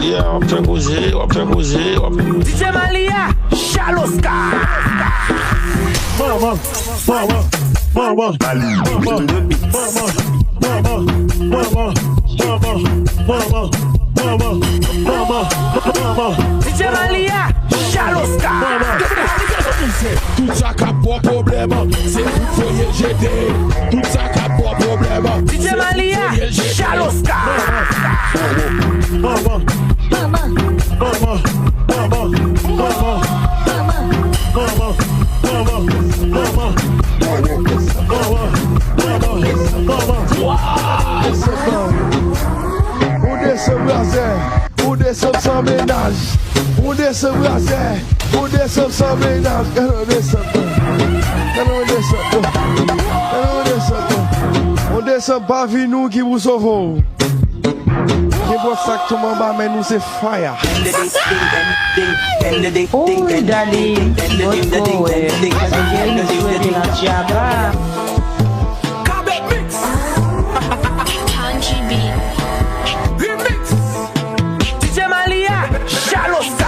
Malia, on fait bouger. DJ Malia, Chaloska. DJ Malia, Chaloska. Tout ça qui a pas problème, c'est vous foyer jeter. Tout ça qui a pas problème. DJ Malia, Chaloska. Où descend sans ménage? Où descend blazer? Où descend sans ménage? On descend pas vu nous qui vous sauvons. C'est pour ça que tout le monde va mais nous c'est fire. Oh, darling, don't go away. Because you're getting a jabba. DJ Malia, Chaloska.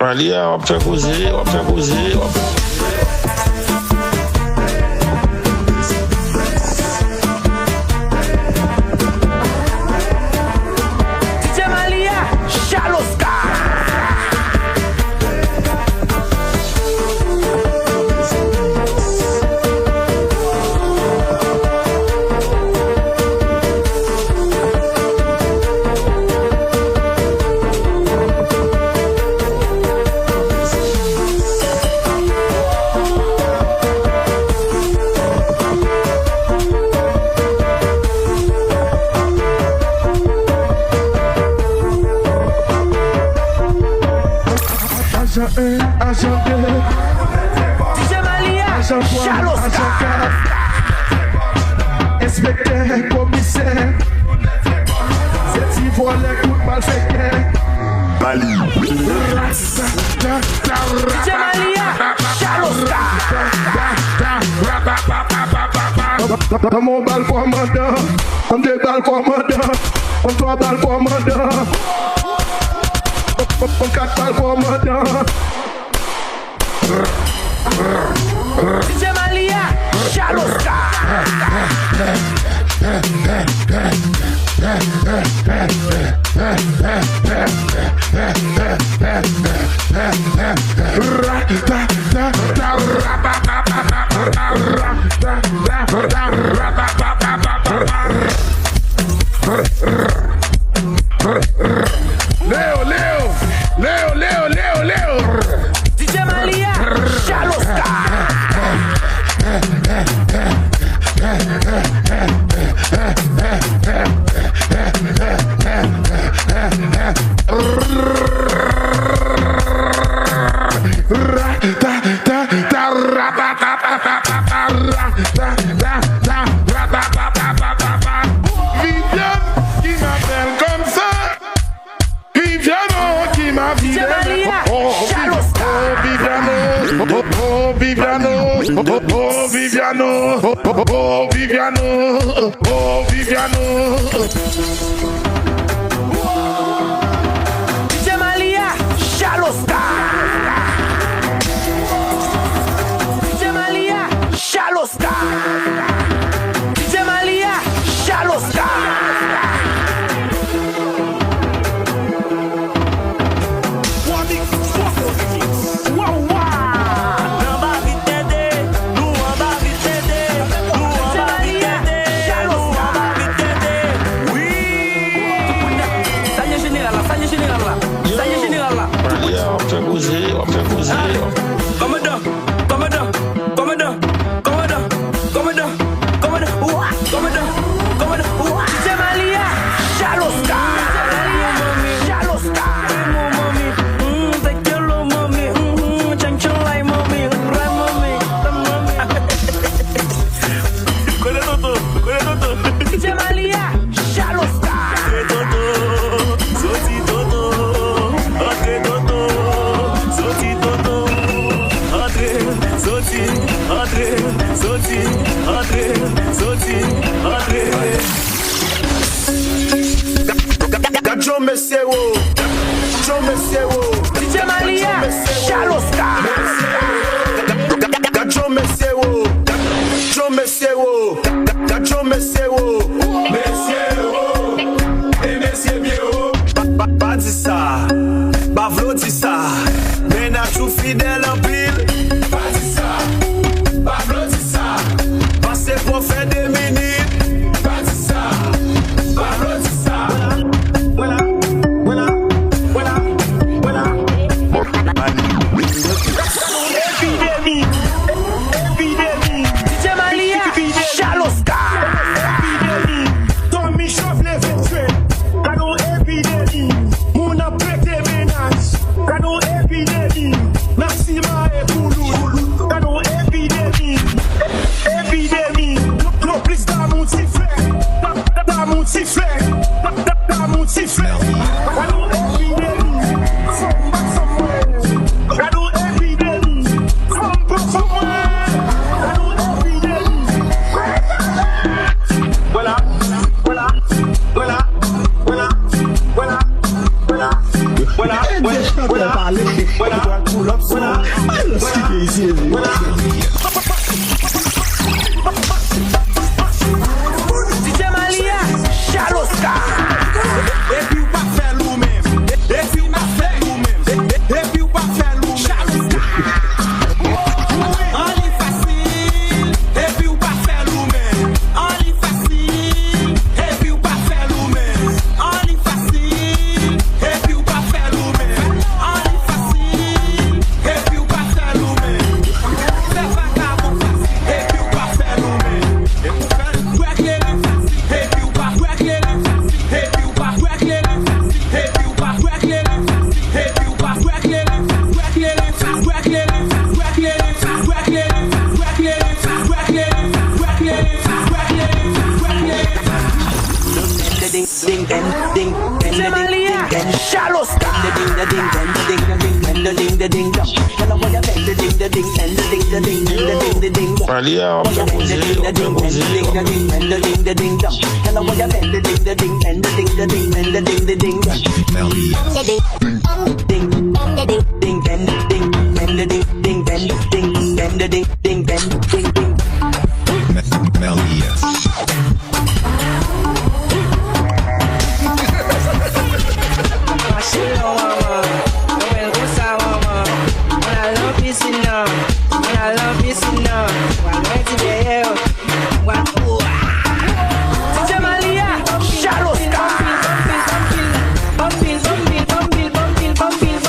Malia, on fait bouger. DJ Malia, Chaloska. Agent 2, DJ Malia, agent 3, Chaloska. agent 4, inspecteur, commissaire, c'est si volé, coup de mal fait. DJ Malia, Chaloska. Dans mon bal commandant, on déballe commandant, on 3 balles commandant, on 4 balles commandant. DJ Malia, Chaloska. Léo. DJ Malia, Chaloska. Oh, Viviano, Oh Viviano, oh Viviano, oh Viviano. Jamalia, Shallow Star. Jamalia, Shallow Star. Jamalia, Shallow Star. Bumpil,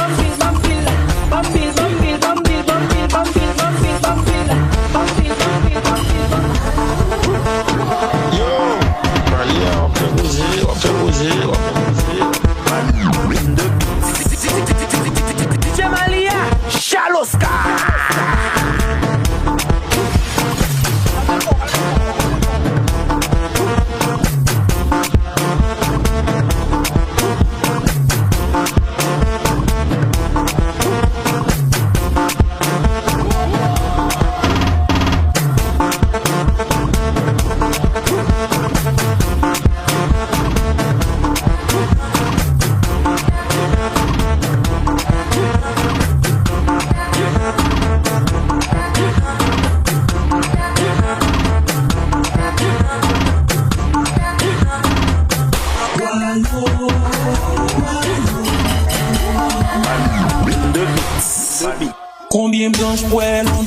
Combien de blanches poêles en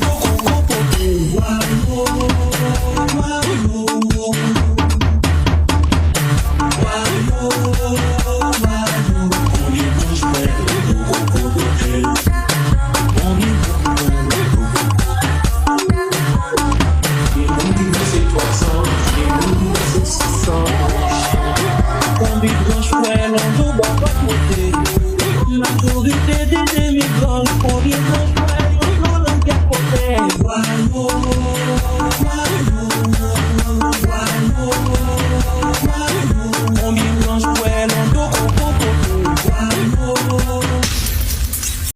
la tour du thé des émigrants, combien